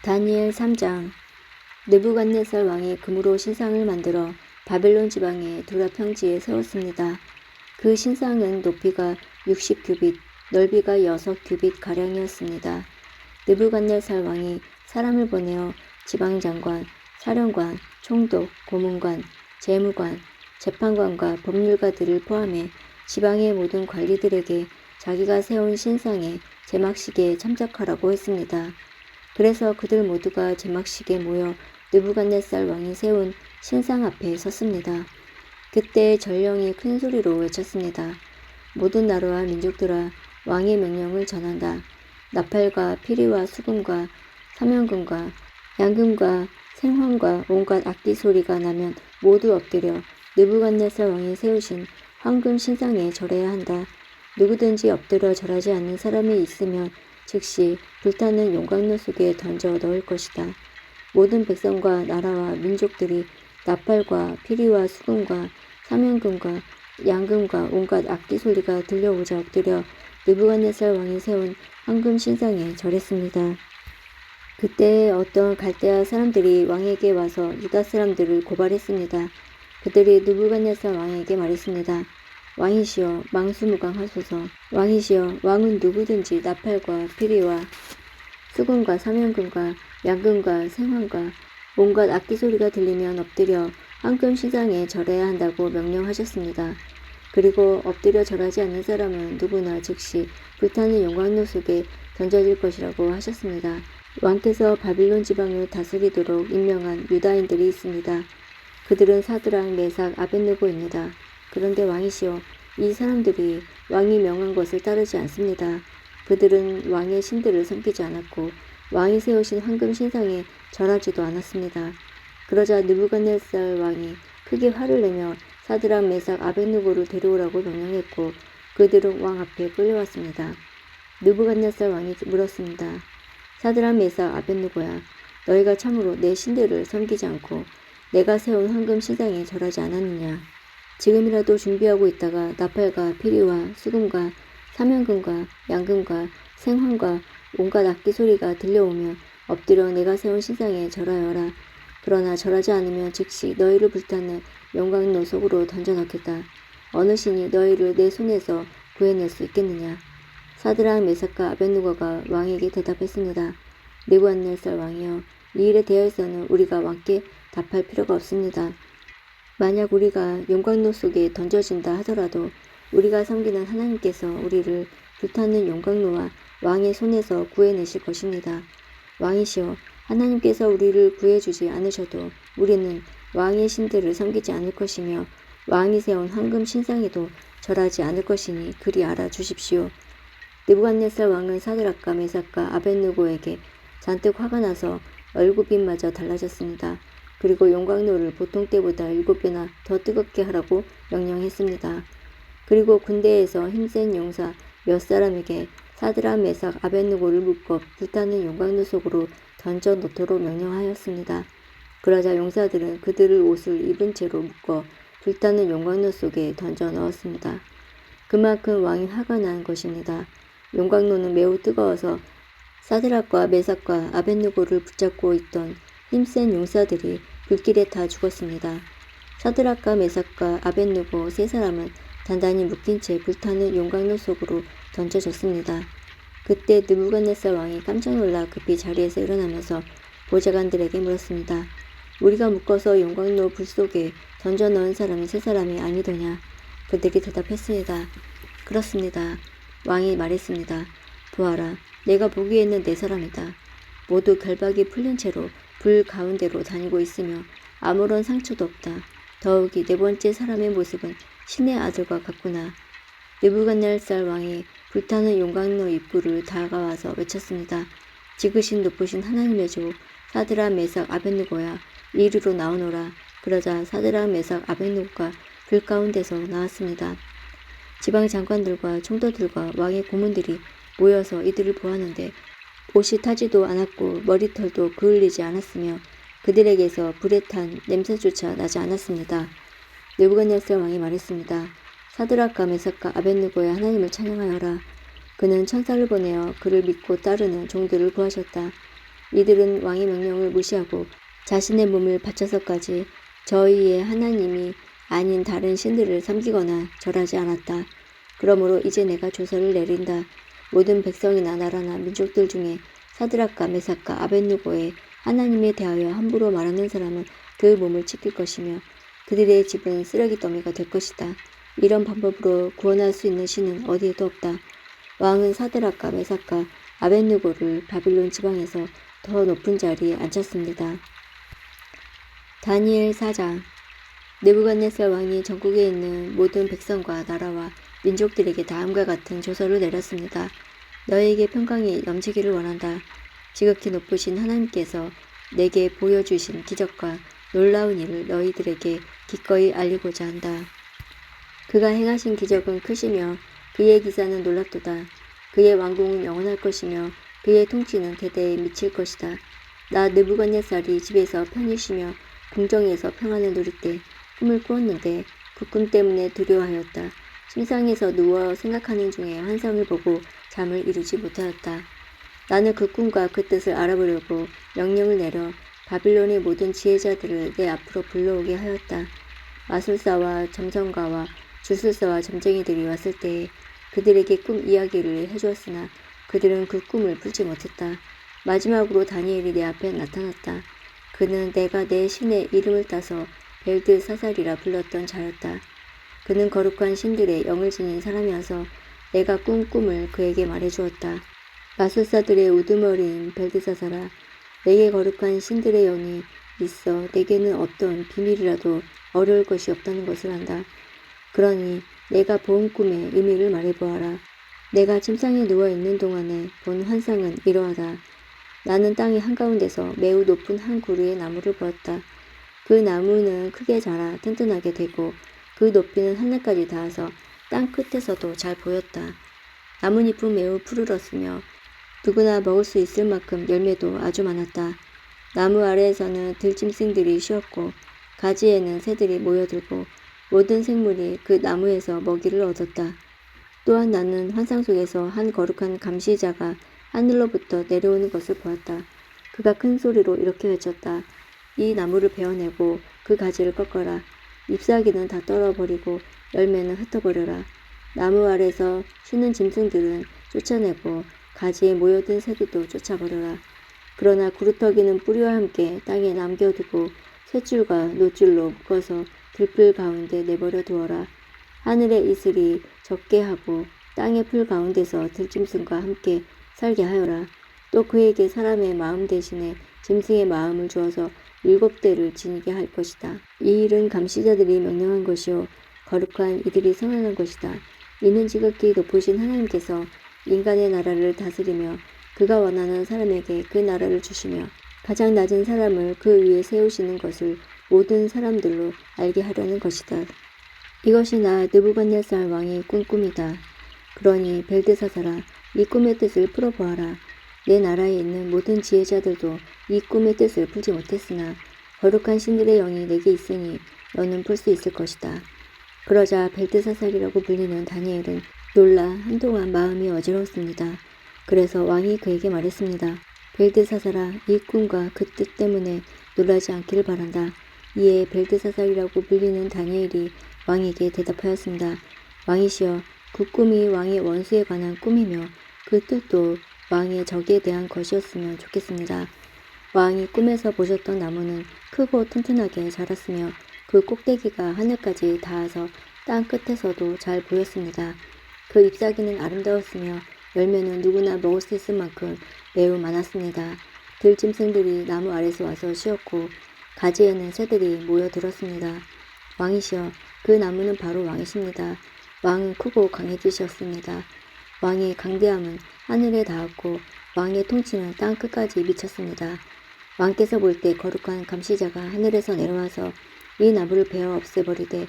다니엘 3장. 느부갓네살 왕이 금으로 신상을 만들어 바벨론 지방의 두라 평지에 세웠습니다. 그 신상은 높이가 60규빗, 넓이가 6규빗 가량이었습니다. 느부갓네살 왕이 사람을 보내어 지방장관, 사령관, 총독, 고문관, 재무관, 재판관과 법률가들을 포함해 지방의 모든 관리들에게 자기가 세운 신상의 제막식에 참작하라고 했습니다. 그래서 그들 모두가 제막식에 모여 느부갓네살 왕이 세운 신상 앞에 섰습니다. 그때 전령이 큰 소리로 외쳤습니다. 모든 나라와 민족들아, 왕의 명령을 전한다. 나팔과 피리와 수금과 사면금과 양금과 생황과 온갖 악기 소리가 나면 모두 엎드려 느부갓네살 왕이 세우신 황금 신상에 절해야 한다. 누구든지 엎드려 절하지 않는 사람이 있으면 즉시 불타는 용광로 속에 던져 넣을 것이다. 모든 백성과 나라와 민족들이 나팔과 피리와 수금과 사면금과 양금과 온갖 악기 소리가 들려오자 엎드려 느부갓네살 왕이 세운 황금 신상에 절했습니다. 그때 어떤 갈대아 사람들이 왕에게 와서 유다 사람들을 고발했습니다. 그들이 느부갓네살 왕에게 말했습니다. 왕이시여, 망수무강하소서. 왕이시여, 왕은 누구든지 나팔과 피리와 수금과 사면금과 양금과 생황과 온갖 악기 소리가 들리면 엎드려 황금 신상에 절해야 한다고 명령하셨습니다. 그리고 엎드려 절하지 않는 사람은 누구나 즉시 불타는 용광로 속에 던져질 것이라고 하셨습니다. 왕께서 바빌론 지방을 다스리도록 임명한 유다인들이 있습니다. 그들은 사드락, 메삭, 아벳느고입니다. 그런데 왕이시여, 이 사람들이 왕이 명한 것을 따르지 않습니다. 그들은 왕의 신들을 섬기지 않았고 왕이 세우신 황금 신상에 절하지도 않았습니다. 그러자 느부갓네살 왕이 크게 화를 내며 사드락, 메삭, 아벳느고를 데려오라고 명령했고 그들은 왕 앞에 끌려왔습니다. 느부갓네살 왕이 물었습니다. 사드락, 메삭, 아벳느고야, 너희가 참으로 내 신들을 섬기지 않고 내가 세운 황금 신상에 절하지 않았느냐? 지금이라도 준비하고 있다가 나팔과 피리와 수금과 사면금과 양금과 생황과 온갖 악기 소리가 들려오면 엎드려 내가 세운 신상에 절하여라. 그러나 절하지 않으면 즉시 너희를 불타는 용광로 속으로 던져넣겠다. 어느 신이 너희를 내 손에서 구해낼 수 있겠느냐? 사드락, 메삭과 아벳느고가 왕에게 대답했습니다. 느부갓네살 왕이여, 이 일에 대해서는 우리가 왕께 답할 필요가 없습니다. 만약 우리가 용광로 속에 던져진다 하더라도 우리가 섬기는 하나님께서 우리를 불타는 용광로와 왕의 손에서 구해내실 것입니다. 왕이시여, 하나님께서 우리를 구해주지 않으셔도 우리는 왕의 신들을 섬기지 않을 것이며 왕이 세운 황금 신상에도 절하지 않을 것이니 그리 알아주십시오. 느부갓네살 왕은 사드락과 메삭과 아벳느고에게 잔뜩 화가 나서 얼굴빛마저 달라졌습니다. 그리고 용광로를 보통 때보다 7배나 더 뜨겁게 하라고 명령했습니다. 그리고 군대에서 힘센 용사 몇 사람에게 사드락, 메삭, 아벳느고를 묶어 불타는 용광로 속으로 던져 놓도록 명령하였습니다. 그러자 용사들은 그들을 옷을 입은 채로 묶어 불타는 용광로 속에 던져 넣었습니다. 그만큼 왕이 화가 난 것입니다. 용광로는 매우 뜨거워서 사드락과 메삭과 아벳느고를 붙잡고 있던 힘센 용사들이 불길에 타 죽었습니다. 사드락과 메삭과 아벳느고 세 사람은 단단히 묶인 채 불타는 용광로 속으로 던져졌습니다. 그때 느부갓네살 왕이 깜짝 놀라 급히 자리에서 일어나면서 보좌관들에게 물었습니다. 우리가 묶어서 용광로 불 속에 던져 넣은 사람이 세 사람이 아니더냐? 그들이 대답했습니다. 그렇습니다. 왕이 말했습니다. 보아라, 내가 보기에는 네 사람이다. 모두 결박이 풀린 채로 불 가운데로 다니고 있으며 아무런 상처도 없다. 더욱이 네 번째 사람의 모습은 신의 아들과 같구나. 느부갓네살 왕이 불타는 용광로 입구를 다가와서 외쳤습니다. 지그신 높으신 하나님의 조 사드락, 메삭, 아벳느고야, 이리로 나오너라. 그러자 사드락, 메삭, 아벳느고가 불 가운데서 나왔습니다. 지방 장관들과 총독들과 왕의 고문들이 모여서 이들을 보았는데 옷이 타지도 않았고 머리털도 그을리지 않았으며 그들에게서 불에 탄 냄새조차 나지 않았습니다. 느부갓네살 왕이 말했습니다. 사드락과 메삭과 아벳느고의 하나님을 찬양하여라. 그는 천사를 보내어 그를 믿고 따르는 종들을 구하셨다. 이들은 왕의 명령을 무시하고 자신의 몸을 바쳐서까지 저희의 하나님이 아닌 다른 신들을 섬기거나 절하지 않았다. 그러므로 이제 내가 조서를 내린다. 모든 백성이나 나라나 민족들 중에 사드락과 메삭과 아벳느고의 하나님에 대하여 함부로 말하는 사람은 그 몸을 지킬 것이며 그들의 집은 쓰레기 더미가 될 것이다. 이런 방법으로 구원할 수 있는 신은 어디에도 없다. 왕은 사드락과 메삭과 아벳느고를 바빌론 지방에서 더 높은 자리에 앉혔습니다. 다니엘 4장. 느부갓네살 왕이 전국에 있는 모든 백성과 나라와 민족들에게 다음과 같은 조서를 내렸습니다. 너희에게 평강이 넘치기를 원한다. 지극히 높으신 하나님께서 내게 보여주신 기적과 놀라운 일을 너희들에게 기꺼이 알리고자 한다. 그가 행하신 기적은 크시며 그의 기사는 놀랍도다. 그의 왕궁은 영원할 것이며 그의 통치는 대대에 미칠 것이다. 나 느부갓네살이 집에서 편히 쉬며 궁정에서 평안을 누릴 때 꿈을 꾸었는데 그 꿈 때문에 두려워하였다. 침상에서 누워 생각하는 중에 환상을 보고 잠을 이루지 못하였다. 나는 그 꿈과 그 뜻을 알아보려고 명령을 내려 바빌론의 모든 지혜자들을 내 앞으로 불러오게 하였다. 마술사와 점성가와 주술사와 점쟁이들이 왔을 때에 그들에게 꿈 이야기를 해주었으나 그들은 그 꿈을 풀지 못했다. 마지막으로 다니엘이 내 앞에 나타났다. 그는 내가 내 신의 이름을 따서 벨드사살이라 불렀던 자였다. 그는 거룩한 신들의 영을 지닌 사람이어서 내가 꾼 꿈을 그에게 말해주었다. 마술사들의 우두머리인 벨드사살아, 내게 거룩한 신들의 영이 있어 내게는 어떤 비밀이라도 어려울 것이 없다는 것을 안다. 그러니 내가 본 꿈의 의미를 말해보아라. 내가 침상에 누워있는 동안에 본 환상은 이러하다. 나는 땅의 한가운데서 매우 높은 한 그루의 나무를 보았다. 그 나무는 크게 자라 튼튼하게 되고 그 높이는 하늘까지 닿아서 땅 끝에서도 잘 보였다. 나뭇잎은 매우 푸르렀으며 누구나 먹을 수 있을 만큼 열매도 아주 많았다. 나무 아래에서는 들짐승들이 쉬었고 가지에는 새들이 모여들고 모든 생물이 그 나무에서 먹이를 얻었다. 또한 나는 환상 속에서 한 거룩한 감시자가 하늘로부터 내려오는 것을 보았다. 그가 큰 소리로 이렇게 외쳤다. 이 나무를 베어내고 그 가지를 꺾어라. 잎사귀는 다 떨어버리고 열매는 흩어버려라. 나무 아래서 쉬는 짐승들은 쫓아내고 가지에 모여든 새들도 쫓아버려라. 그러나 구루터기는 뿌리와 함께 땅에 남겨두고 셋줄과 노줄로 묶어서 들풀 가운데 내버려 두어라. 하늘의 이슬이 적게 하고 땅의 풀 가운데서 들짐승과 함께 살게 하여라. 또 그에게 사람의 마음 대신에 짐승의 마음을 주어서 7대를 지니게 할 것이다. 이 일은 감시자들이 명령한 것이요 거룩한 이들이 선언한 것이다. 이는 지극히 높으신 하나님께서 인간의 나라를 다스리며 그가 원하는 사람에게 그 나라를 주시며 가장 낮은 사람을 그 위에 세우시는 것을 모든 사람들로 알게 하려는 것이다. 이것이 나 느부갓네살 왕이 꾼 꿈이다. 그러니 벨드사살아, 이 꿈의 뜻을 풀어보아라. 내 나라에 있는 모든 지혜자들도 이 꿈의 뜻을 풀지 못했으나 거룩한 신들의 영이 내게 있으니 너는 풀 수 있을 것이다. 그러자 벨드사살이라고 불리는 다니엘은 놀라 한동안 마음이 어지러웠습니다. 그래서 왕이 그에게 말했습니다. 벨드사살아, 이 꿈과 그 뜻 때문에 놀라지 않기를 바란다. 이에 벨드사살이라고 불리는 다니엘이 왕에게 대답하였습니다. 왕이시여, 그 꿈이 왕의 원수에 관한 꿈이며 그 뜻도 왕의 적에 대한 것이었으면 좋겠습니다. 왕이 꿈에서 보셨던 나무는 크고 튼튼하게 자랐으며 그 꼭대기가 하늘까지 닿아서 땅 끝에서도 잘 보였습니다. 그 잎사귀는 아름다웠으며 열매는 누구나 먹을 수 있을 만큼 매우 많았습니다. 들짐승들이 나무 아래서 와서 쉬었고 가지에는 새들이 모여들었습니다. 왕이시여, 그 나무는 바로 왕이십니다. 왕은 크고 강해지셨습니다. 왕의 강대함은 하늘에 닿았고 왕의 통치는 땅 끝까지 미쳤습니다. 왕께서 볼 때 거룩한 감시자가 하늘에서 내려와서 이 나무를 베어 없애버리되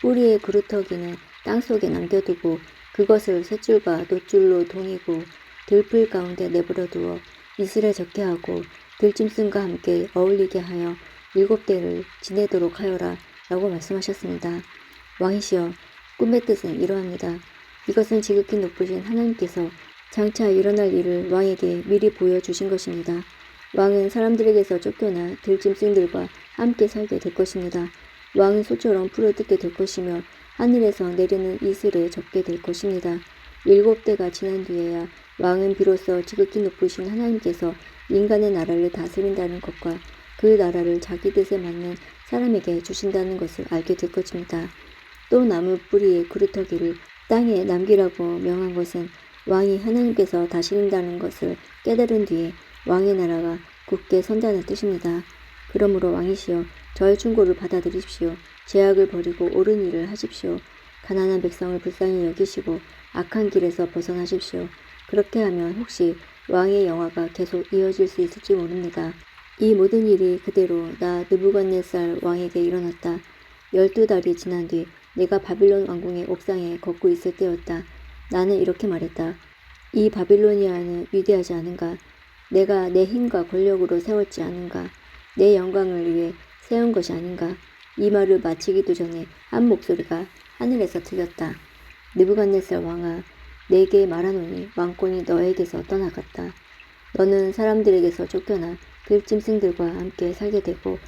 뿌리의 그루터기는 땅속에 남겨두고 그것을 셋줄과 노줄로 동이고 들풀 가운데 내버려 두어 이슬에 적게 하고 들짐승과 함께 어울리게 하여 7대를 지내도록 하여라 라고 말씀하셨습니다. 왕이시여, 꿈의 뜻은 이러합니다. 이것은 지극히 높으신 하나님께서 장차 일어날 일을 왕에게 미리 보여주신 것입니다. 왕은 사람들에게서 쫓겨나 들짐승들과 함께 살게 될 것입니다. 왕은 소처럼 풀어뜯게 될 것이며 하늘에서 내리는 이슬에 젖게 될 것입니다. 7대가 지난 뒤에야 왕은 비로소 지극히 높으신 하나님께서 인간의 나라를 다스린다는 것과 그 나라를 자기 뜻에 맞는 사람에게 주신다는 것을 알게 될 것입니다. 또 나무 뿌리의 그루터기를 땅에 남기라고 명한 것은 왕이 하나님께서 다스린다는 것을 깨달은 뒤에 왕의 나라가 굳게 선다는 뜻입니다. 그러므로 왕이시여 저의 충고를 받아들이십시오. 죄악을 버리고 옳은 일을 하십시오. 가난한 백성을 불쌍히 여기시고 악한 길에서 벗어나십시오. 그렇게 하면 혹시 왕의 영화가 계속 이어질 수 있을지 모릅니다. 이 모든 일이 그대로 나 느부갓네살 왕에게 일어났다. 12달이 지난 뒤 내가 바빌론 왕궁의 옥상에 걷고 있을 때였다. 나는 이렇게 말했다. 이 바빌로니아는 위대하지 않은가? 내가 내 힘과 권력으로 세웠지 않은가? 내 영광을 위해 세운 것이 아닌가? 이 말을 마치기도 전에 한 목소리가 하늘에서 들렸다. 느부갓네살 왕아, 내게 말하노니 왕권이 너에게서 떠나갔다. 너는 사람들에게서 쫓겨나 들짐승들과 함께 살게 되고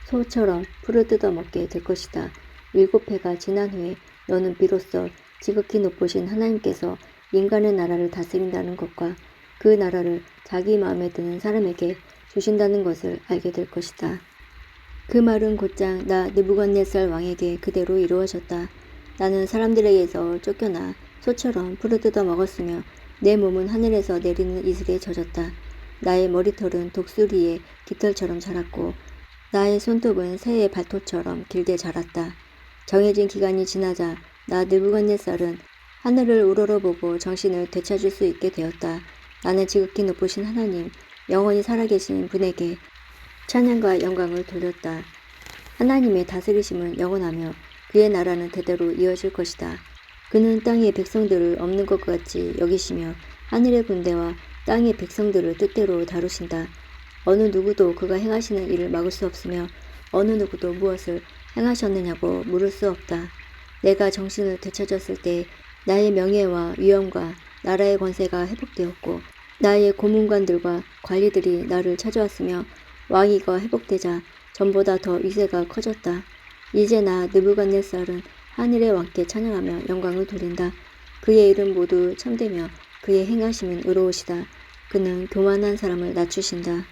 소처럼 풀을 뜯어먹게 될 것이다. 7해가 지난 후에 너는 비로소 지극히 높으신 하나님께서 인간의 나라를 다스린다는 것과 그 나라를 자기 마음에 드는 사람에게 주신다는 것을 알게 될 것이다. 그 말은 곧장 나 느부갓네살 왕에게 그대로 이루어졌다. 나는 사람들에게서 쫓겨나 소처럼 풀을 뜯어 먹었으며 내 몸은 하늘에서 내리는 이슬에 젖었다. 나의 머리털은 독수리의 깃털처럼 자랐고 나의 손톱은 새의 발톱처럼 길게 자랐다. 정해진 기간이 지나자 나 느부갓네살은 하늘을 우러러보고 정신을 되찾을 수 있게 되었다. 나는 지극히 높으신 하나님, 영원히 살아계신 분에게 찬양과 영광을 돌렸다. 하나님의 다스리심은 영원하며 그의 나라는 대대로 이어질 것이다. 그는 땅의 백성들을 없는 것 같이 여기시며 하늘의 군대와 땅의 백성들을 뜻대로 다루신다. 어느 누구도 그가 행하시는 일을 막을 수 없으며 어느 누구도 무엇을 행하셨느냐고 물을 수 없다. 내가 정신을 되찾았을 때 나의 명예와 위엄과 나라의 권세가 회복되었고 나의 고문관들과 관리들이 나를 찾아왔으며 왕위가 회복되자 전보다 더 위세가 커졌다. 이제 나 느부갓네살은 하늘의 왕께 찬양하며 영광을 돌린다. 그의 이름 모두 참되며 그의 행하심은 의로우시다. 그는 교만한 사람을 낮추신다.